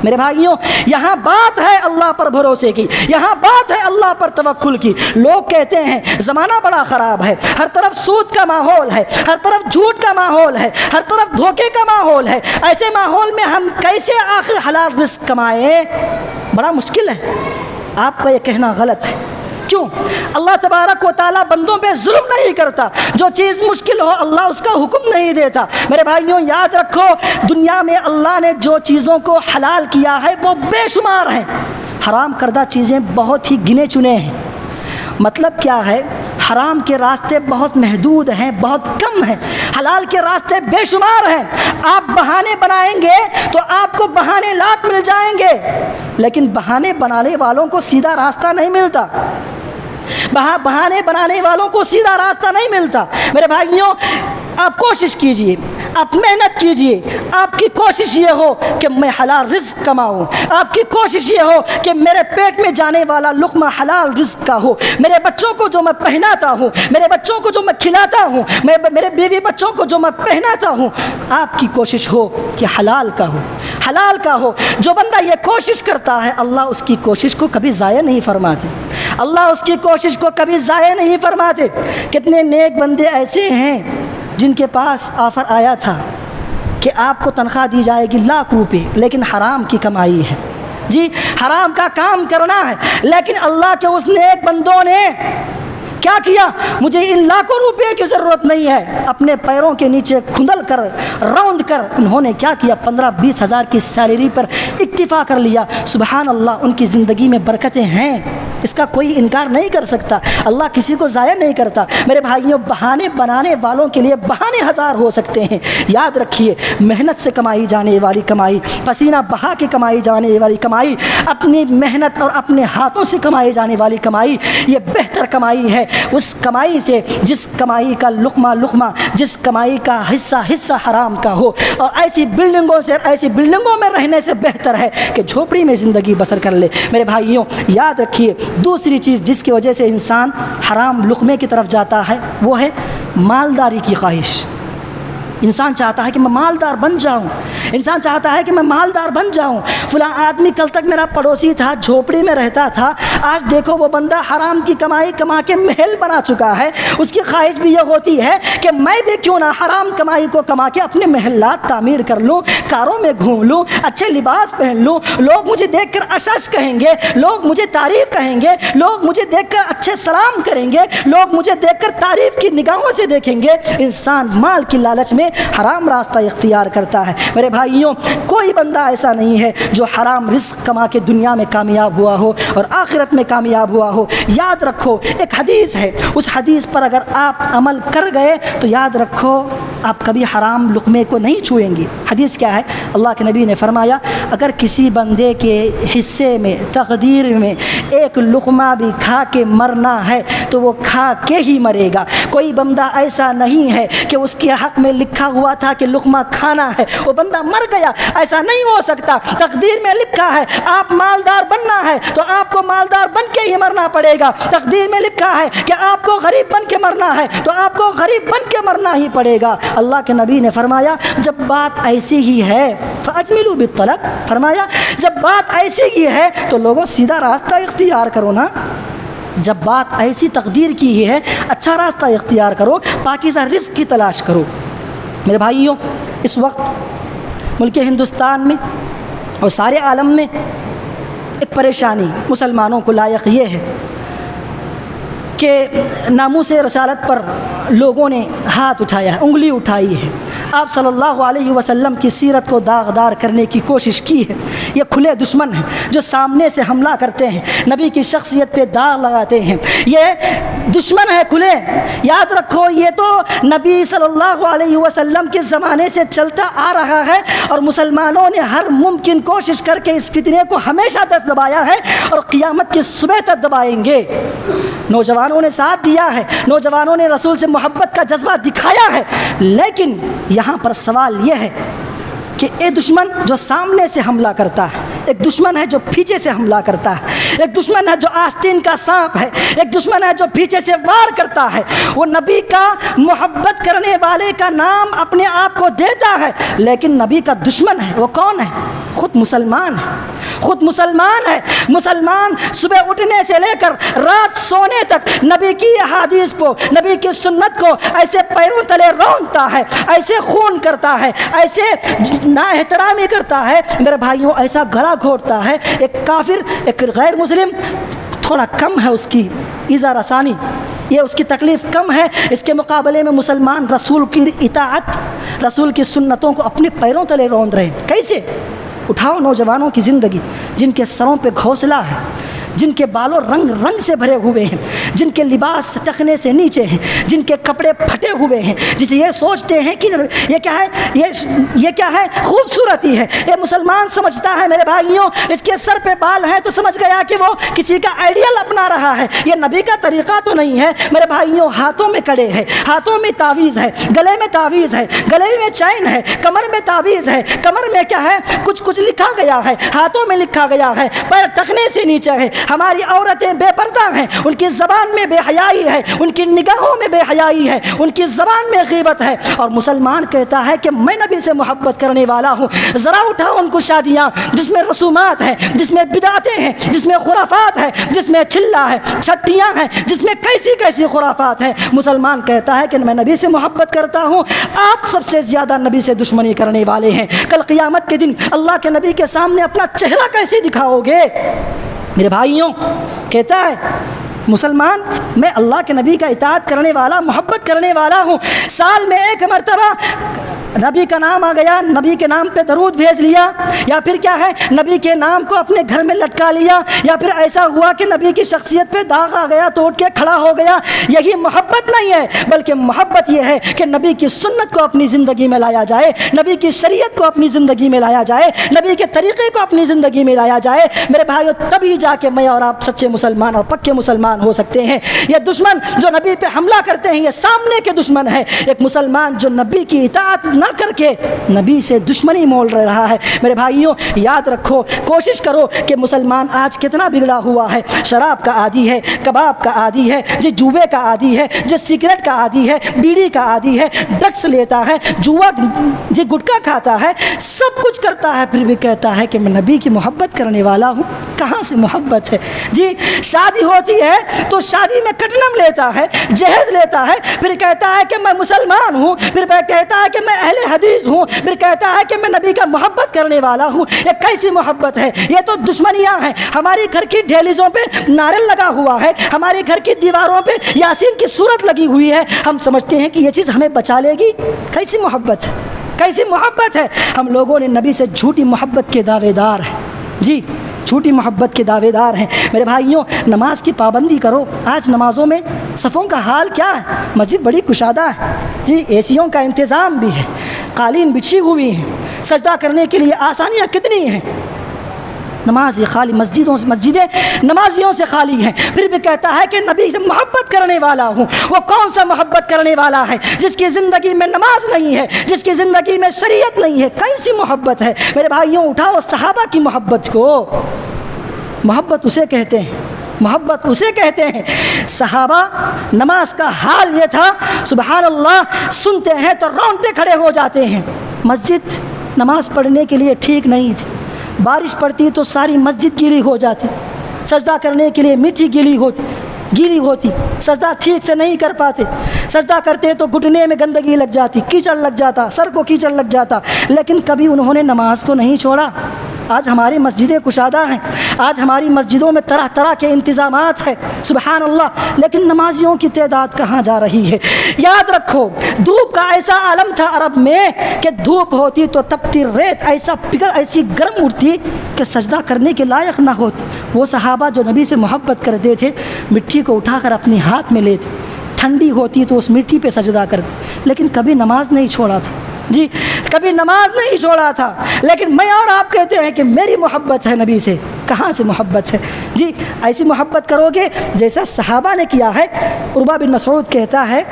Speaker 1: میرے بھائیوں، یہاں بات ہے اللہ پر بھروسے کی، یہاں بات ہے اللہ پر توکل کی۔ لوگ کہتے ہیں زمانہ بڑا خراب ہے، ہر طرف سود کا ماحول ہے، ہر طرف جھوٹ کا ماحول ہے، ہر طرف دھوکے کا ماحول ہے، ایسے ماحول میں ہم کیسے آخر حلال رزق کمائیں؟ بڑا مشکل ہے۔ آپ کا یہ کہنا غلط ہے۔ کیوں؟ اللہ تبارک و تعالیٰ بندوں پہ ظلم نہیں کرتا۔ جو چیز مشکل ہو اللہ اس کا حکم نہیں دیتا۔ میرے بھائیوں یاد رکھو، دنیا میں اللہ نے جو چیزوں کو حلال کیا ہے وہ بے شمار ہیں، حرام کردہ چیزیں بہت ہی گنے چنے ہیں۔ مطلب کیا ہے؟ حرام کے راستے بہت محدود ہیں، بہت کم ہیں، حلال کے راستے بے شمار ہیں۔ آپ بہانے بنائیں گے تو آپ کو بہانے لاکھ مل جائیں گے، لیکن بہانے بنانے والوں کو سیدھا راستہ نہیں ملتا، بہانے بنانے والوں کو سیدھا راستہ نہیں ملتا۔ میرے بھائیوں، آپ کوشش کیجئے، آپ محنت کیجئے، آپ کی کوشش یہ ہو کہ میں حلال رزق کماؤں، آپ کی کوشش یہ ہو کہ میرے پیٹ میں جانے والا لقمہ حلال رزق کا ہو، میرے بچوں کو جو میں پہناتا ہوں، میرے بچوں کو جو میں کھلاتا ہوں، میرے بیوی بچوں کو جو میں پہناتا ہوں، آپ کی کوشش ہو کہ حلال کا ہو، حلال کا ہو۔ جو بندہ یہ کوشش کرتا ہے اللہ اس کی کوشش کو کبھی ضائع نہیں فرماتے، اللہ اس کی کوشش کو کبھی ضائع نہیں فرماتے۔ کتنے نیک بندے ایسے ہیں جن کے پاس آفر آیا تھا کہ آپ کو تنخواہ دی جائے گی لاکھ روپے، لیکن حرام کی کمائی ہے، جی حرام کا کام کرنا ہے، لیکن اللہ کے اس نیک بندوں نے کیا کیا؟ مجھے ان لاکھوں روپے کی ضرورت نہیں ہے، اپنے پیروں کے نیچے کھندل کر روند کر انہوں نے کیا کیا؟ 15-20 ہزار کی سیلری پر اکتفا کر لیا۔ سبحان اللہ، ان کی زندگی میں برکتیں ہیں، اس کا کوئی انکار نہیں کر سکتا۔ اللہ کسی کو ضائع نہیں کرتا۔ میرے بھائیوں، بہانے بنانے والوں کے لیے بہانے ہزار ہو سکتے ہیں، یاد رکھیے محنت سے کمائی جانے والی کمائی، پسینہ بہا کے کمائی جانے والی کمائی، اپنی محنت اور اپنے ہاتھوں سے کمائی جانے والی کمائی، یہ بہتر کمائی ہے اس کمائی سے جس کمائی کا لقمہ جس کمائی کا حصہ حرام کا ہو۔ اور ایسی بلڈنگوں میں رہنے سے بہتر ہے کہ جھوپڑی میں زندگی بسر کر لے۔ میرے بھائیوں یاد رکھیے، دوسری چیز جس کی وجہ سے انسان حرام لقمے کی طرف جاتا ہے وہ ہے مالداری کی خواہش۔ انسان چاہتا ہے کہ میں مالدار بن جاؤں، انسان چاہتا ہے کہ میں مالدار بن جاؤں۔ فلاں آدمی کل تک میرا پڑوسی تھا، جھوپڑی میں رہتا تھا، آج دیکھو وہ بندہ حرام کی کمائی کما کے محل بنا چکا ہے۔ اس کی خواہش بھی یہ ہوتی ہے کہ میں بھی کیوں نہ حرام کمائی کو کما کے اپنے محلات تعمیر کر لوں، کاروں میں گھوم لوں، اچھے لباس پہن لوں، لوگ مجھے دیکھ کر اشش کہیں گے، لوگ مجھے تعریف کہیں گے، لوگ مجھے دیکھ کر اچھے سلام کریں گے، لوگ مجھے دیکھ کر تعریف کی نگاہوں سے دیکھیں گے۔ انسان مال کی لالچ میں حرام راستہ اختیار کرتا ہے۔ میرے بھائیوں، کوئی بندہ ایسا نہیں ہے جو حرام رزق کما کے دنیا میں کامیاب ہوا ہو اور آخرت میں کامیاب ہوا ہو۔ یاد رکھو، ایک حدیث ہے، اس حدیث پر اگر آپ عمل کر گئے تو یاد رکھو آپ کبھی حرام لقمے کو نہیں چھوئیں گے۔ حدیث کیا ہے؟ اللہ کے نبی نے فرمایا، اگر کسی بندے کے حصے میں، تقدیر میں ایک لقمہ بھی کھا کے مرنا ہے تو وہ کھا کے ہی مرے گا۔ کوئی بندہ ایسا نہیں ہے کہ اس کے حق میں لکھا ہوا تھا کہ لقمہ کھانا ہے، وہ بندہ مر گیا، ایسا نہیں ہو سکتا۔ تقدیر میں لکھا ہے آپ مالدار بننا ہے تو آپ کو مالدار بن کے ہی مرنا پڑے گا۔ تقدیر میں لکھا ہے کہ آپ کو غریب بن کے مرنا ہے تو آپ کو غریب بن کے مرنا ہی پڑے گا۔ اللہ کے نبی نے فرمایا جب بات ایسی ہی ہے فاجملوا بالطلب، فرمایا جب بات ایسی ہی ہے تو لوگوں سیدھا راستہ اختیار کرو نا۔ جب بات ایسی تقدیر کی ہی ہے اچھا راستہ اختیار کرو، پاکیزہ رزق کی تلاش کرو۔ میرے بھائیوں، اس وقت ملک ہندوستان میں اور سارے عالم میں ایک پریشانی مسلمانوں کو لائق یہ ہے کہ ناموس رسالت پر لوگوں نے ہاتھ اٹھایا ہے، انگلی اٹھائی ہے۔ آپ صلی اللہ علیہ وسلم کی سیرت کو داغدار کرنے کی کوشش کی ہے۔ یہ کھلے دشمن ہیں جو سامنے سے حملہ کرتے ہیں، نبی کی شخصیت پہ داغ لگاتے ہیں، یہ دشمن ہے کھلے۔ یاد رکھو یہ تو نبی صلی اللہ علیہ وسلم کے زمانے سے چلتا آ رہا ہے، اور مسلمانوں نے ہر ممکن کوشش کر کے اس فتنے کو ہمیشہ دست دبایا ہے اور قیامت کی صبح تک دبائیں گے۔ نوجوانوں نے ساتھ دیا ہے، نوجوانوں نے رسول سے محبت کا جذبہ دکھایا ہے، لیکن یہاں پر سوال یہ ہے کہ ایک دشمن جو سامنے سے حملہ کرتا ہے، ایک دشمن ہے جو پیچھے سے حملہ کرتا ہے، ایک دشمن ہے جو آستین کا سانپ ہے، ایک دشمن ہے جو پیچھے سے وار کرتا ہے۔ وہ نبی کا محبت کرنے والے کا نام اپنے آپ کو دیتا ہے، لیکن نبی کا دشمن ہے۔ وہ کون ہے؟ خود مسلمان ہے، خود مسلمان ہے۔ مسلمان صبح اٹھنے سے لے کر رات سونے تک نبی کی احادیث کو، نبی کی سنت کو ایسے پیروں تلے رونتا ہے، ایسے خون کرتا ہے، ایسے نا احترامی کرتا ہے میرے بھائیوں، ایسا گلا گھونٹتا ہے۔ ایک کافر، ایک غیر مسلم تھوڑا کم ہے اس کی ایذا رسانی، یہ اس کی تکلیف کم ہے، اس کے مقابلے میں مسلمان رسول کی اطاعت، رسول کی سنتوں کو اپنے پیروں تلے روند رہے ہیں۔ کیسے؟ اٹھاؤ نوجوانوں کی زندگی، جن کے سروں پہ گھونسلہ ہے، جن کے بالوں رنگ رنگ سے بھرے ہوئے ہیں، جن کے لباس ٹخنے سے نیچے ہیں، جن کے کپڑے پھٹے ہوئے ہیں، جسے یہ سوچتے ہیں کہ یہ کیا ہے، یہ کیا ہے، خوبصورتی ہے۔ یہ مسلمان سمجھتا ہے میرے بھائیوں، اس کے سر پہ بال ہیں تو سمجھ گیا کہ وہ کسی کا آئیڈیل اپنا رہا ہے، یہ نبی کا طریقہ تو نہیں ہے میرے بھائیوں۔ ہاتھوں میں کڑے ہے، ہاتھوں میں تعویذ ہے، گلے میں تعویذ ہے، گلے میں چین ہے، کمر میں تعویذ ہے، کمر میں کیا ہے، کچھ لکھا گیا ہے، ہاتھوں میں لکھا گیا ہے، پیر ٹخنے سے نیچے ہے۔ ہماری عورتیں بے پردہ ہیں، ان کی زبان میں بے حیائی ہے، ان کی نگاہوں میں بے حیائی ہے، ان کی زبان میں غیبت ہے، اور مسلمان کہتا ہے کہ میں نبی سے محبت کرنے والا ہوں۔ ذرا اٹھاؤ ان کو شادیاں جس میں رسومات ہیں، جس میں بدعتیں ہیں، جس میں خرافات ہیں، جس میں چلہ ہے، چھٹیاں ہیں، جس میں کیسی کیسی خرافات ہیں۔ مسلمان کہتا ہے کہ میں نبی سے محبت کرتا ہوں، آپ سب سے زیادہ نبی سے دشمنی کرنے والے ہیں۔ کل قیامت کے دن اللہ کے نبی کے سامنے اپنا چہرہ کیسے دکھاؤ گے؟ میرے بھائیوں کہتا ہے مسلمان میں اللہ کے نبی کا اطاعت کرنے والا، محبت کرنے والا ہوں، سال میں ایک مرتبہ نبی کا نام آ گیا، نبی کے نام پہ درود بھیج لیا، یا پھر کیا ہے نبی کے نام کو اپنے گھر میں لٹکا لیا، یا پھر ایسا ہوا کہ نبی کی شخصیت پہ داغ آ گیا تو اٹھ کے کھڑا ہو گیا۔ یہی محبت نہیں ہے، بلکہ محبت یہ ہے کہ نبی کی سنت کو اپنی زندگی میں لایا جائے، نبی کی شریعت کو اپنی زندگی میں لایا جائے، نبی کے طریقے کو اپنی زندگی میں لایا جائے میرے بھائیو، تبھی جا کے میں اور آپ سچے مسلمان اور پکے مسلمان ہو سکتے ہیں۔ یہ دشمن جو نبی پہ حملہ کرتے ہیں یہ سامنے کے دشمن ہے۔ ایک مسلمان جو نبی کی اطاعت نہ کر کے نبی سے دشمنی مول رہا ہے میرے بھائیوں، یاد رکھو، کوشش کرو کہ مسلمان آج کتنا بگڑا ہوا ہے، شراب کا عادی ہے، کباب کا عادی ہے، جو جوے کا عادی ہے، جو سگریٹ کا عادی ہے، بیڑی کا عادی ہے، ڈرگس لیتا ہے، جوا جو گٹکا کھاتا ہے، سب کچھ کرتا ہے، پھر بھی کہتا ہے کہ میں نبی کی محبت کرنے والا ہوں۔ کہاں سے محبت ہے جی؟ شادی ہوتی ہے تو شادی میں کٹنم لیتا ہے، جہیز لیتا ہے، پھر کہتا ہے کہ میں مسلمان ہوں، پھر کہتا ہے کہ میں اہل حدیث ہوں، پھر کہتا ہے کہ میں نبی کا محبت کرنے والا ہوں۔ یہ کیسی محبت ہے؟ یہ تو دشمنیاں ہیں۔ ہماری گھر کی دہلیزوں پہ نعرل لگا ہوا ہے، ہماری گھر کی دیواروں پہ یاسین کی صورت لگی ہوئی ہے، ہم سمجھتے ہیں کہ یہ چیز ہمیں بچا لے گی۔ کیسی محبت ہے؟ کیسی محبت ہے؟ ہم لوگوں نے نبی سے جھوٹی محبت کے دعوے دار ہیں جی، جھوٹی محبت کے دعوے دار ہیں میرے بھائیوں۔ نماز کی پابندی کرو۔ آج نمازوں میں صفوں کا حال کیا ہے؟ مسجد بڑی کشادہ ہے جی، اے سیوں کا انتظام بھی ہے، قالین بچھی ہوئی ہیں، سجدہ کرنے کے لیے آسانیاں کتنی ہیں۔ نماز خالی مسجدیں نمازیوں سے خالی ہیں، پھر بھی کہتا ہے کہ نبی سے محبت کرنے والا ہوں۔ وہ کون سا محبت کرنے والا ہے جس کی زندگی میں نماز نہیں ہے، جس کی زندگی میں شریعت نہیں ہے؟ کیسی محبت ہے میرے بھائیوں؟ اٹھاؤ صحابہ کی محبت کو، محبت اسے کہتے ہیں، محبت اسے کہتے ہیں۔ صحابہ نماز کا حال یہ تھا، سبحان اللہ، سنتے ہیں تو رونگٹے کھڑے ہو جاتے ہیں۔ مسجد نماز پڑھنے کے لیے ٹھیک نہیں تھی، بارش پڑتی تو ساری مسجد گیلی ہو جاتی، سجدہ کرنے کے لیے مٹی گیلی ہوتی، سجدہ ٹھیک سے نہیں کر پاتے، سجدہ کرتے تو گھٹنے میں گندگی لگ جاتی، کیچڑ لگ جاتا، سر کو کیچڑ لگ جاتا، لیکن کبھی انہوں نے نماز کو نہیں چھوڑا۔ آج ہماری مسجدیں کشادہ ہیں، آج ہماری مسجدوں میں طرح طرح کے انتظامات ہیں، سبحان اللہ، لیکن نمازیوں کی تعداد کہاں جا رہی ہے؟ یاد رکھو دھوپ کا ایسا عالم تھا عرب میں کہ دھوپ ہوتی تو تپتی ریت ایسی گرم اٹھتی کہ سجدہ کرنے کے لائق نہ ہوتی۔ وہ صحابہ جو نبی سے محبت کرتے تھے مٹی کو اٹھا کر اپنے ہاتھ میں لیتے، ٹھنڈی ہوتی تو اس مٹی پہ سجدہ کرتے، لیکن کبھی نماز نہیں چھوڑا تھا، جی کبھی نماز نہیں چھوڑا تھا۔ لیکن میں اور آپ کہتے ہیں کہ میری محبت ہے نبی سے، کہاں سے محبت ہے؟ جی ایسی محبت کرو گے جیسا صحابہ نے کیا ہے۔ عروہ بن مسعود کہتا ہے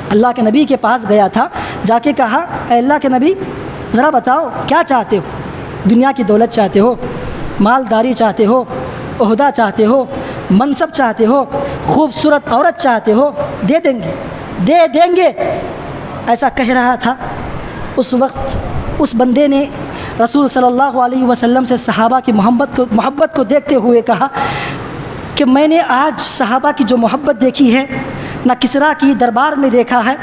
Speaker 1: اللہ کے نبی کے پاس گیا تھا، جا کے کہا اے اللہ کے نبی ذرا بتاؤ کیا چاہتے ہو؟ دنیا کی دولت چاہتے ہو، مالداری چاہتے ہو، عہدہ چاہتے ہو، منصب چاہتے ہو، خوبصورت عورت چاہتے ہو؟ دے دیں گے ایسا کہہ رہا تھا۔ اس وقت اس بندے نے رسول صلی اللہ علیہ وسلم سے صحابہ کی محبت کو دیکھتے ہوئے کہا کہ میں نے آج صحابہ کی جو محبت دیکھی ہے نہ کسریٰ کی دربار میں دیکھا ہے،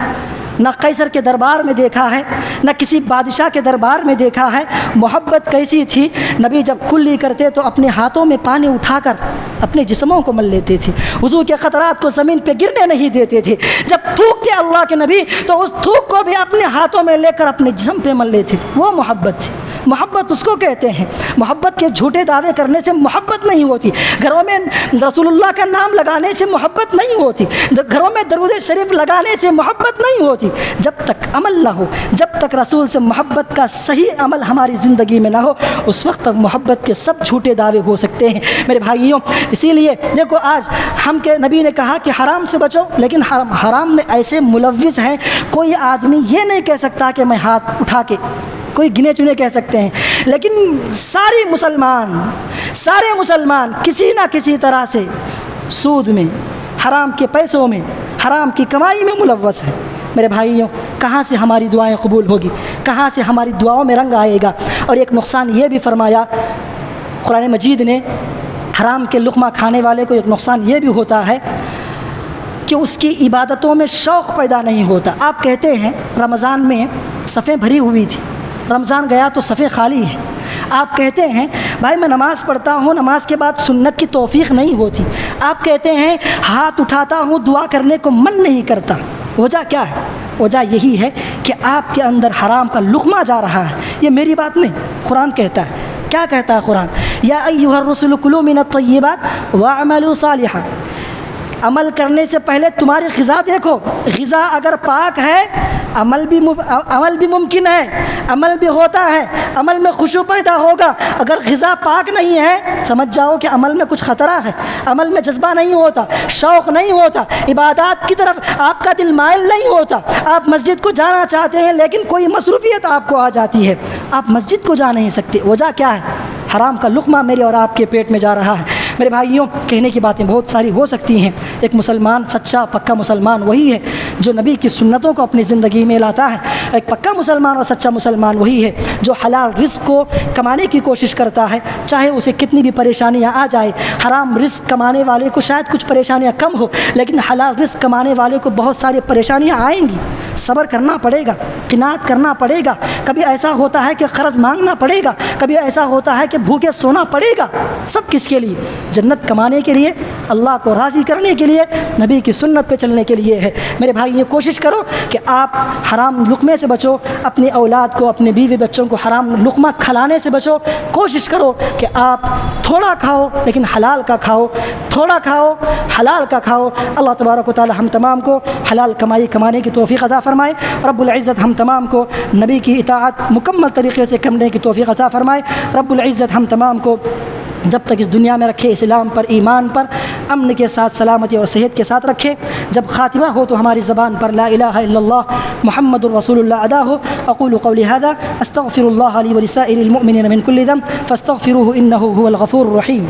Speaker 1: نہ قیصر کے دربار میں دیکھا ہے، نہ کسی بادشاہ کے دربار میں دیکھا ہے۔ محبت کیسی تھی؟ نبی جب کلی کرتے تو اپنے ہاتھوں میں پانی اٹھا کر اپنے جسموں کو مل لیتے تھے، وضو کے قطرات کو زمین پہ گرنے نہیں دیتے تھے۔ جب تھوکتے اللہ کے نبی تو اس تھوک کو بھی اپنے ہاتھوں میں لے کر اپنے جسم پہ مل لیتے تھے۔ وہ محبت تھی۔ محبت اس کو کہتے ہیں۔ محبت کے جھوٹے دعوے کرنے سے محبت نہیں ہوتی، گھروں میں رسول اللہ کا نام لگانے سے محبت نہیں ہوتی، گھروں میں درود شریف لگانے سے محبت نہیں ہوتی۔ جب تک عمل نہ ہو، جب تک رسول سے محبت کا صحیح عمل ہماری زندگی میں نہ ہو، اس وقت تک محبت کے سب جھوٹے دعوے ہو سکتے ہیں میرے بھائیوں۔ اسی لیے دیکھو آج ہم کے نبی نے کہا کہ حرام سے بچو، لیکن حرام میں ایسے ملوث ہیں کوئی آدمی یہ نہیں کہہ سکتا کہ میں ہاتھ اٹھا کے، کوئی گنے چنے کہہ سکتے ہیں، لیکن سارے مسلمان کسی نہ کسی طرح سے سود میں، حرام کے پیسوں میں، حرام کی کمائی میں ملوث ہے میرے بھائیوں۔ کہاں سے ہماری دعائیں قبول ہوگی؟ کہاں سے ہماری دعاؤں میں رنگ آئے گا؟ اور ایک نقصان یہ بھی فرمایا قرآن مجید نے، حرام کے لقمہ کھانے والے کو ایک نقصان یہ بھی ہوتا ہے کہ اس کی عبادتوں میں شوق پیدا نہیں ہوتا۔ آپ کہتے ہیں رمضان میں صفیں بھری ہوئی تھی، رمضان گیا تو صفیں خالی ہیں۔ آپ کہتے ہیں بھائی میں نماز پڑھتا ہوں، نماز کے بعد سنت کی توفیق نہیں ہوتی۔ آپ کہتے ہیں ہاتھ اٹھاتا ہوں، دعا کرنے کو من نہیں کرتا۔ وجہ کیا ہے؟ وجہ یہی ہے کہ آپ کے اندر حرام کا لقمہ جا رہا ہے۔ یہ میری بات نہیں، قرآن کہتا ہے۔ کیا کہتا ہے قرآن؟ یا ایھا الرسل کلوا من الطیبات واعملوا صالحا۔ عمل کرنے سے پہلے تمہاری غذا دیکھو، غذا اگر پاک ہے عمل بھی ممکن ہے، عمل بھی ہوتا ہے، عمل میں خشوع پیدا ہوگا۔ اگر غذا پاک نہیں ہے سمجھ جاؤ کہ عمل میں کچھ خطرہ ہے، عمل میں جذبہ نہیں ہوتا، شوق نہیں ہوتا، عبادات کی طرف آپ کا دل مائل نہیں ہوتا۔ آپ مسجد کو جانا چاہتے ہیں لیکن کوئی مصروفیت آپ کو آ جاتی ہے، آپ مسجد کو جا نہیں سکتے۔ وجہ کیا ہے؟ حرام کا لقمہ میرے اور آپ کے پیٹ میں جا رہا ہے میرے بھائیوں۔ کہنے کی باتیں بہت ساری ہو سکتی ہیں۔ ایک مسلمان، سچا پکا مسلمان وہی ہے جو نبی کی سنتوں کو اپنی زندگی میں لاتا ہے۔ ایک پکا مسلمان اور سچا مسلمان وہی ہے جو حلال رزق کو کمانے کی کوشش کرتا ہے، چاہے اسے کتنی بھی پریشانیاں آ جائے۔ حرام رزق کمانے والے کو شاید کچھ پریشانیاں کم ہو، لیکن حلال رزق کمانے والے کو بہت ساری پریشانیاں آئیں گی۔ صبر کرنا پڑے گا، قناعت کرنا پڑے گا۔ کبھی ایسا ہوتا ہے کہ قرض مانگنا پڑے گا، کبھی ایسا ہوتا ہے کہ بھوکے سونا پڑے گا۔ سب کس کے لیے؟ جنت کمانے کے لیے، اللہ کو راضی کرنے کے لیے، نبی کی سنت پہ چلنے کے لیے ہے میرے بھائی۔ یہ کوشش کرو کہ آپ حرام لقمے سے بچو، اپنی اولاد کو، اپنے بیوی بچوں کو حرام لقمہ کھلانے سے بچو۔ کوشش کرو کہ آپ تھوڑا کھاؤ لیکن حلال کا کھاؤ، تھوڑا کھاؤ حلال کا کھاؤ۔ اللہ تبارک و تعالی ہم تمام کو حلال کمائی کمانے کی توفیق عطا فرمائے۔ رب العزت ہم تمام کو نبی کی اطاعت مکمل طریقے سے کرنے کی توفیق عطا فرمائے۔ رب العزت ہم تمام کو جب تک اس دنیا میں رکھے اسلام پر، ایمان پر، امن کے ساتھ، سلامتی اور صحت کے ساتھ رکھے۔ جب خاتمہ ہو تو ہماری زبان پر لا الہ الا اللہ محمد الرسول اللہ ادا ہو۔ اقول قولی ھذا استغفر اللہ لی ولسائر المؤمنین من کل ذنب فاستغفروہ انہ هو الغفور الرحیم۔